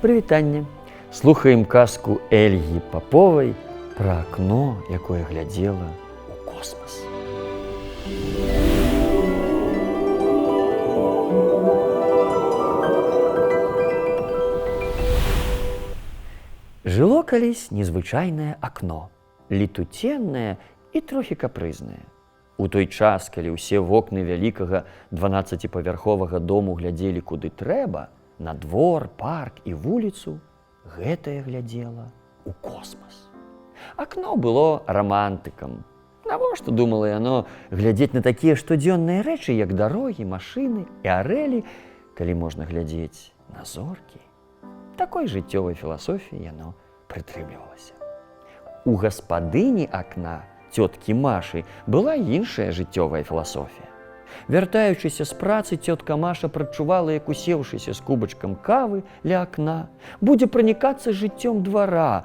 Прывітанне! Слухаем казку Эльгі Паповай пра акно, якое глядзела ў космас. Жыло калісь незвычайнае акно, летуценнае і трохі капрызнае. У той час, калі ўсе вокны вялікага 12-павярховага дому глядзелі куды трэба, на двор, парк і вуліцу, гэтае глядзела ў космас. Акно было рамантыкам. Навошта, думала яно, глядзець на такія штодзённыя рэчы, як дарогі, машыны і арэлі, калі можна глядзець на зоркі? Такой жыццёвай філасофіі яно прытрымлівалася. У гаспадыні акна, цёткі Машы, была іншая жыццёвая філасофія. Вяртаючыся з працы, цётка Маша прадчувала, як усеўшыся з кубачкам кавы ля акна, будзе пранікацца жыццём двара,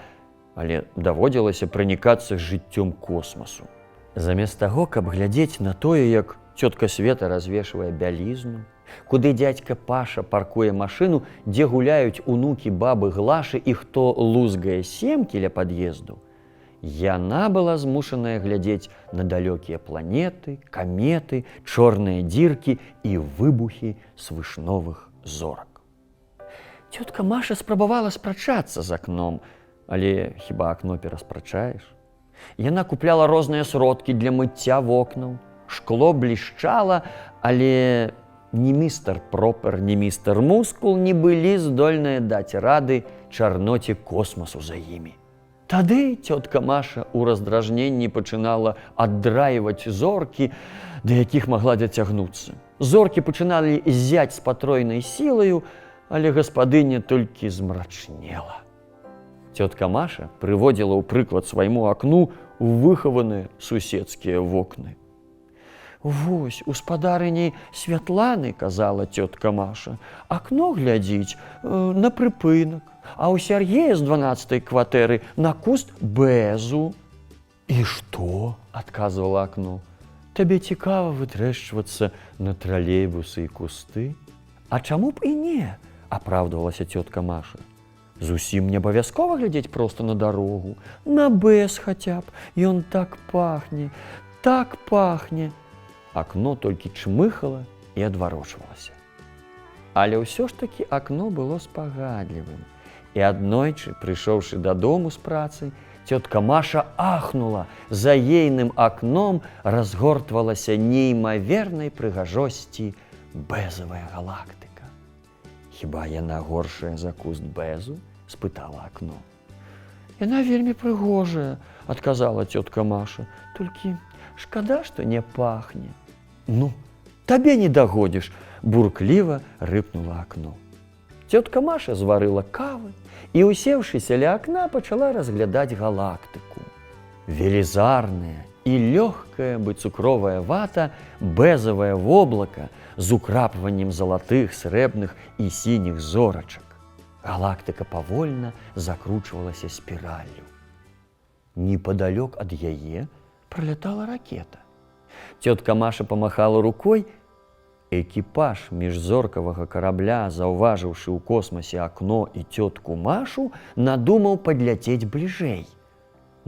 але даводзілася пранікацца жыццём космасу. Замест таго, каб глядзець на тое, як цётка Света развешвае бялізну, куды дзядзька Паша паркуе машыну, дзе гуляюць унукі бабы Глашы і хто лузгае семкі ля пад'езду, яна была змушаная глядзець на далёкія планеты, каметы, чорныя дзіркі і выбухі свышновых зорак. Цётка Маша спрабавала спрачацца з акном, але хіба акно пераспрачаеш? Яна купляла розныя сродкі для мыцця вокнаў, шкло блішчала, але ні містер Пропер, ні містер Мускул не былі здольныя даць рады чарноце космасу за імі. Тады цётка Маша ў раздражненні пачынала аддраіваць зоркі, да якіх магла дацягнуцца. Зоркі пачыналі ззяць з патройнай сілаю, але гаспадыня толькі змрачнела. Цётка Маша прыводзіла ў прыклад свайму акну выхаваныя суседскія вокны. «Вось, у спадарыні Святланы, — казала цётка Маша, — акно глядзіць на прыпынак, а ў Сяргея з 12-й кватэры на куст бэзу». «І што?» — адказвала акно. «Табе цікава вытрэшчвацца на тралейбусы і кусты?» «А чаму б і не?» — апраўдвалася цётка Маша. «Зусім не абавязкова глядзець проста на дарогу. На бэз хаця б, ён так пахне, так пахне». Акно толькі чмыхала і адварочвалася. Але ўсё ж такі акно было спагадлівым. І аднойчы, прыйшоўшы дадому з працы, цётка Маша ахнула. За ейным акном разгортвалася неймавернай прыгажосці бэзавая галактыка. «Хіба яна горшая за куст бэзу?» — спытала акно. «Яна вельмі прыгожая», — адказала цётка Маша. «Толькі шкада, што не пахне». «Ну, табе не дагодзіш!» — буркліва рыпнула акно. Цётка Маша зварыла кавы і, усеўшыся ля акна, пачала разглядаць галактыку. Велізарная і лёгкая, бы цукровая вата, бэзавае воблака з украпваннем залатых, срэбных і сініх зорачак. Галактыка павольна закручвалася спіраллю. Непадалёк ад яе пралятала ракета. Цётка Маша памахала рукой. Экіпаж міжзоркавага карабля, заўважыўшы ў космасе акно і цётку Машу, надумаў падляцець бліжэй.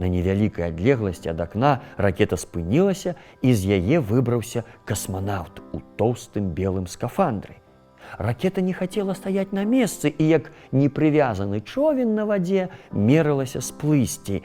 На невялікай адлегласці ад акна ракета спынілася, і з яе выбраўся касманаўт у тоўстым белым скафандры. Ракета не хацела стаяць на месцы і, як непрывязаны човен на вадзе, мерылася сплысці.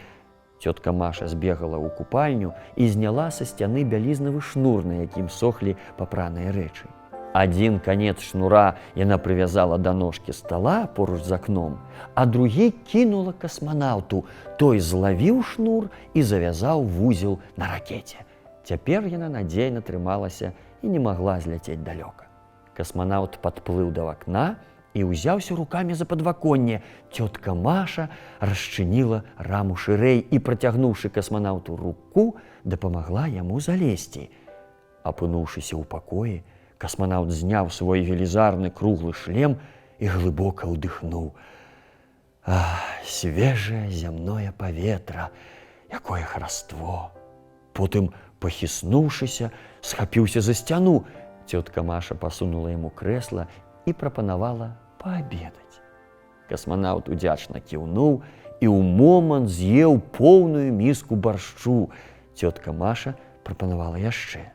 Цётка Маша збегала ў купальню і зняла са сцяны бялізнавы шнур, на якім сохлі папраныя рэчы. Адзін канец шнура яна прывязала да ножкі стала поруч з акном, а другі кінула касманаўту. Той злавіў шнур і завязаў вузел на ракеце. Цяпер яна надзейна трымалася і не магла зляцець далёка. Касманаўт падплыў да акна і ўзяўся рукамі за падваконне. Цётка Маша расчыніла раму шырэй і, працягнуўшы касманаўту руку, дапамагла яму залезці. Апынуўшыся ў пакоі, касманаўт зняў свой велізарны круглы шлем і глыбока ўдыхнуў. «Ах, свежае зямное паветра, якое хараство!» Потым, пахіснуўшыся, схапіўся за сцяну. Цётка Маша пасунула яму крэсла і прапанавала паабедаць. Касманаўт удзячна кіўнуў і ў момант з'еў поўную міску баршчу. Цётка Маша прапанавала яшчэ.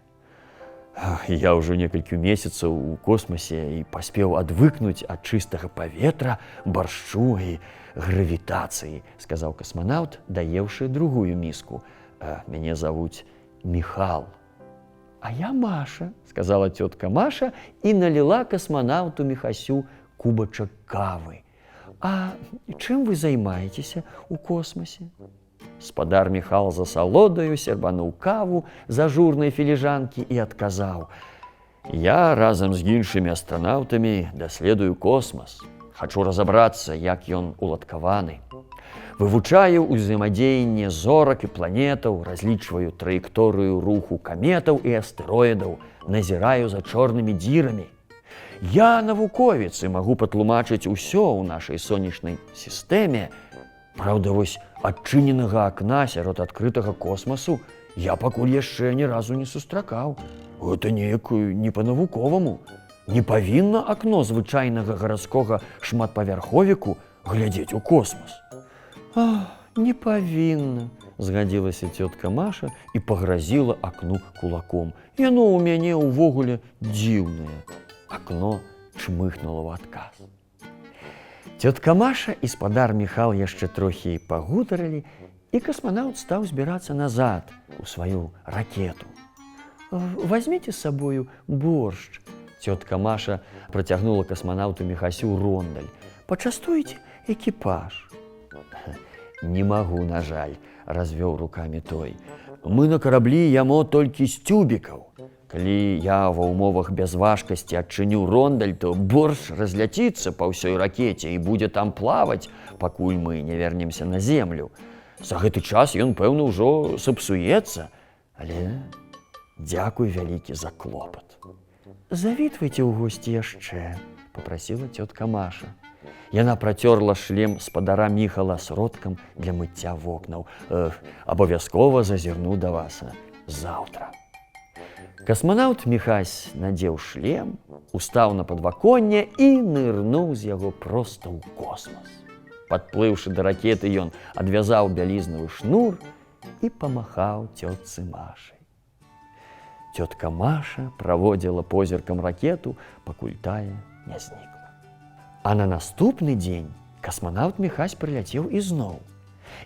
«Я ўжо некалькі месяцаў у космасе і паспеў адвыкнуць ад чыстага паветра, баршчу і гравітацыі», – сказаў касманаўт, даеўшы другую міску. «Мяне завуць Міхал». «А я Маша», – сказала цётка Маша і наліла касманаўту Міхасю кубачак кавы. «А чым вы займаецеся ў космасе?» Спадар Міхал за салодаю сербануў каву з ажурнай філіжанкі і адказаў: «Я разам з іншымі астранаўтамі даследую космас. Хачу разабрацца, як ён уладкаваны. Вывучаю ўзаемадзеянне зорак і планетаў, разлічваю траекторыю руху каметаў і астэроідаў, назіраю за чорнымі дзірамі. Я навуковец і магу патлумачыць усё ў нашай сонечнай сістэме. Праўда, вось адчыненага акна сярод адкрытага космасу я пакуль яшчэ ні разу не сустракаў. Гэта неяк не па-навуковаму. Не павінна акно звычайнага гарадскога шматпавярховіку глядзець у космас». «Не павінна», – згадзілася цётка Маша і пагразіла акну кулаком. «Яно ў мяне ўвогуле дзіўнае». Акно чмыхнула ў адказ. Цётка Маша і спадар Міхал яшчэ трохі пагутарылі, і касманаўт стаў збірацца назад у сваю ракету. «Вазьміце з сабою боршч». Цётка Маша працягнула касманаўту Міхасю рондаль. «Пачастуйце экіпаж». «Не магу, на жаль», – развёў рукамі той. «Мы на караблі ямо толькі з цюбікаў. Калі я ва ўмовах бязважкасці адчыню рондаль, то боршч разляціцца па ўсёй ракеце і будзе там плаваць, пакуль мы не вернемся на землю. За гэты час ён, пэўна, ўжо сапсуецца. Але дзякуй вялікі за клопат». «Завітвайце ў госці яшчэ», – попрасіла цётка Маша. Яна працёрла шлем спадара Міхала сродкам для мыцця вокнаў. «Абавязкова зазірну да вас заўтра». Касманаўт Міхась надзеў шлем, устаў на падваконне і нырнуў з яго проста ў космас. Падплыўшы да ракеты, ён адвязаў бялізнавы шнур і памахаў цётцы Машай. Цётка Маша праводзіла позіркам ракету, пакуль тая не знікла. А на наступны дзень касманаўт Міхась прыляцеў ізноў.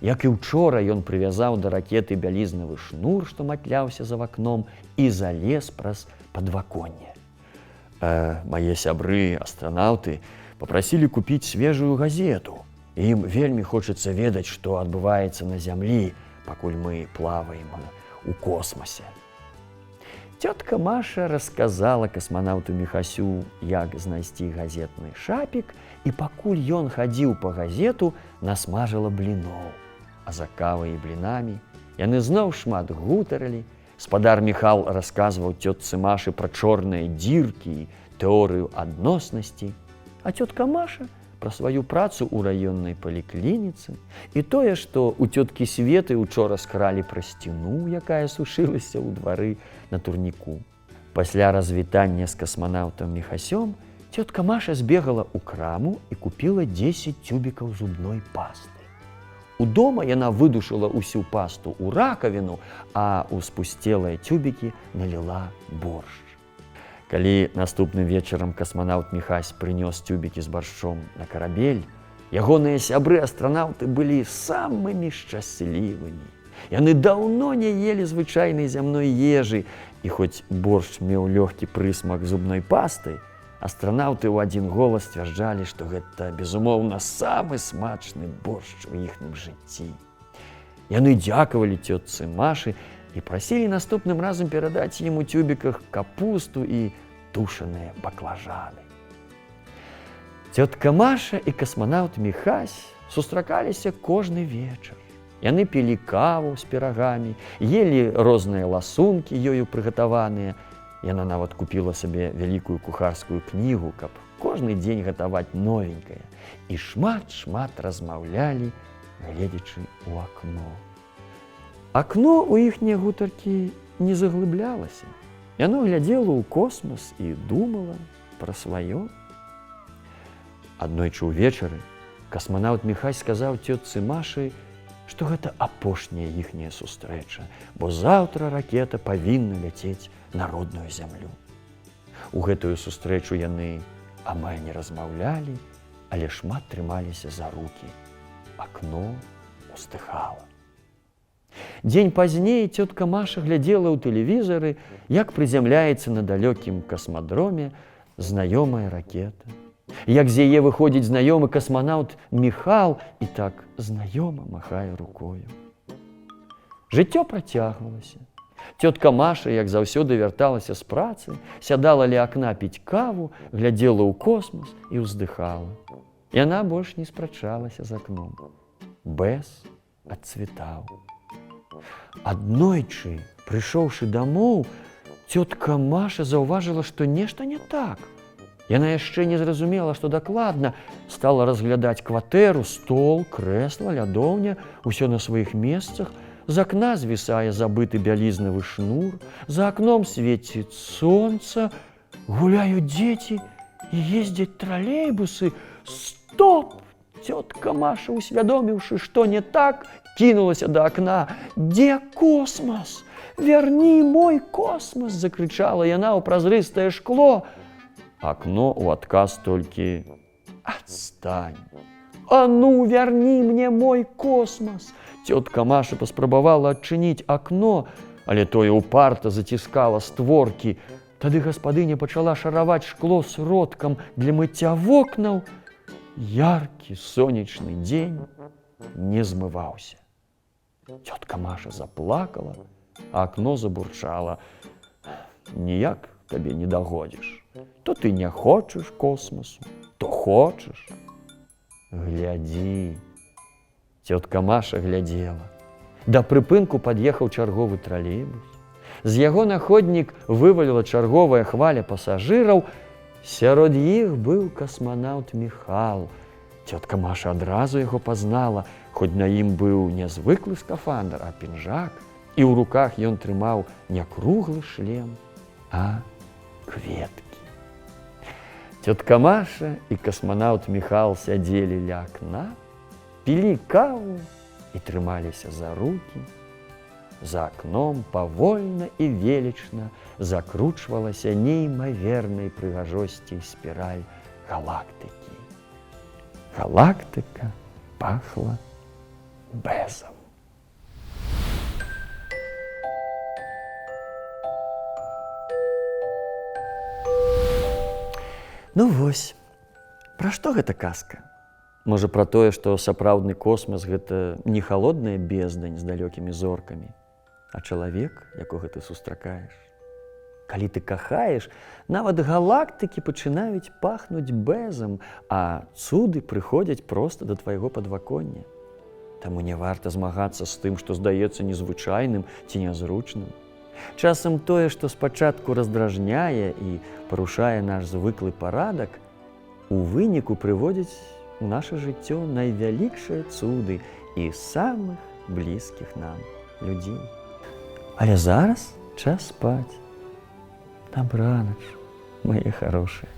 Як і ўчора, ён прывязаў да ракеты бялізнавы шнур, што матляўся за вакном, і залез праз падваконне. «Мае сябры, астранаўты, папрасілі купіць свежую газету. Ім вельмі хочацца ведаць, што адбываецца на зямлі, пакуль мы плаваем у космасе». Цётка Маша расказала касманаўту Міхасю, як знайсці газетны шапік, і пакуль ён хадзіў па газету, насмажыла бліноў. А за кавай і блінамі яны зноў шмат гутарылі. Спадар Міхал расказваў цётцы Машы пра чорныя дзіркі і тэорыю адноснасці, а цётка Маша пра сваю працу ў раённай паліклініцы і тое, што ў цёткі Светы учора скралі прасціну, якая сушылася ў двары на турніку. Пасля развітання з касманаўтам Міхасём цётка Маша збегала ў краму і купіла 10 цюбікаў зубной пасты. Удома яна выдушыла ўсю пасту ў ракавіну, а ў спусцелыя цюбікі наліла боршч. Калі наступным вечарам касманаўт Міхась прынёс цюбікі з баршчом на карабель, ягоныя сябры-астранаўты былі самымі шчаслівымі. Яны даўно не елі звычайнай зямной ежы, і хоць боршч меў лёгкі прысмак зубной пасты, астранаўты ў адзін голас сцвярджалі, што гэта, безумоўна, самы смачны боршч у іхным жыцці. Яны дзякавалі цётцы Машы і прасілі наступным разам перадаць ім у цюбіках капусту і тушаныя баклажаны. Цётка Маша і касманаўт Міхась сустракаліся кожны вечар. Яны пілі каву з пірагамі, елі розныя ласункі, ёю прыгатаваныя. Яна нават купіла сабе вялікую кухарскую кнігу, каб кожны дзень гатаваць новенькае. І шмат-шмат размаўлялі, гледзячы ў акно. Акно ў іхнія гутаркі не заглыблялася. Яно глядзела ў космас і думала пра сваё. Аднойчы ўвечары Касманаўт Міхась сказаў цётцы Машы, што гэта апошняя іхняя сустрэча, бо заўтра ракета павінна ляцець на родную зямлю. У гэтую сустрэчу яны амаль не размаўлялі, але шмат трымаліся за рукі. Акно ўздыхала. Дзень пазней цётка Маша глядзела ў тэлевізары, як прызямляецца на далёкім касмадроме знаёмая ракета. Як з яе выходзіць знаёмы касманаўт Міхал і так знаёма махае рукою. Жыццё працягвалася. Цётка Маша, як заўсёды, вярталася з працы, сядала ля акна піць каву, глядзела ў космас і ўздыхала. Яна больш не спрачалася з акном. Бэз адцвітаў. Аднойчы, прыйшоўшы дамоў, цётка Маша заўважыла, што нешта не так. Яна яшчэ не зразумела, што дакладна, стала разглядаць кватэру, стол, крэсла, лядоўня, усё на сваіх месцах. З акна звісае забыты бялізнавы шнур, за акном свеціць сонца, гуляюць дзеці і ездзяць тралейбусы. Стоп! Цётка Маша, усвядоміўшы, што не так, кінулася да акна. «Дзе космас? Вярні мой космас!» – закрычала яна ў празрыстае шкло. Акно ў адказ толькі «Адстань! А ну, вярні мне мой космас!» Цётка Маша паспрабавала адчыніць акно, але тое ўпарта заціскала створкі. Тады гаспадыня пачала шараваць шкло сродкам для мыцця вокнаў. Яркі сонечны дзень не змываўся. Цётка Маша заплакала, а акно забурчала. «Ніяк табе не дагодзіш. То ты не хочаш космасу, то хочаш. Глядзі!» Цётка Маша глядзела. Да прыпынку пад'ехаў чарговы тралейбус. З яго на ходнік вываліла чарговая хваля пасажыраў. Сярод іх быў касманаўт Міхал. Цётка Маша адразу яго пазнала, хоць на ім быў не звыклы скафандр, а пінжак, і ў руках ён трымаў не круглы шлем, а кветкі. Цётка Маша і касманаўт Міхал сядзелі ля акна, пілі каву і трымаліся за рукі. За акном павольна і велічна закручвалася неймавернай прыгажосці спіраль галактыкі. Галактыка пахла бэзам. Ну вось, пра што гэта казка? Можа, пра тое, што сапраўдны космас – гэта не халодная бездань з далёкімі зоркамі, а чалавек, якога ты сустракаеш. Калі ты кахаеш, нават галактыкі пачынаюць пахнуць бэзам, а цуды прыходзяць проста да твайго падваконня. Таму не варта змагацца з тым, што здаецца незвычайным ці нязручным. Часам тое, што спачатку раздражняе і парушае наш звыклы парадак, у выніку прыводзіць у наша жыццё найвялікшыя цуды і самых блізкіх нам людзей. Але зараз час спаць. Добранач, мае харошыя.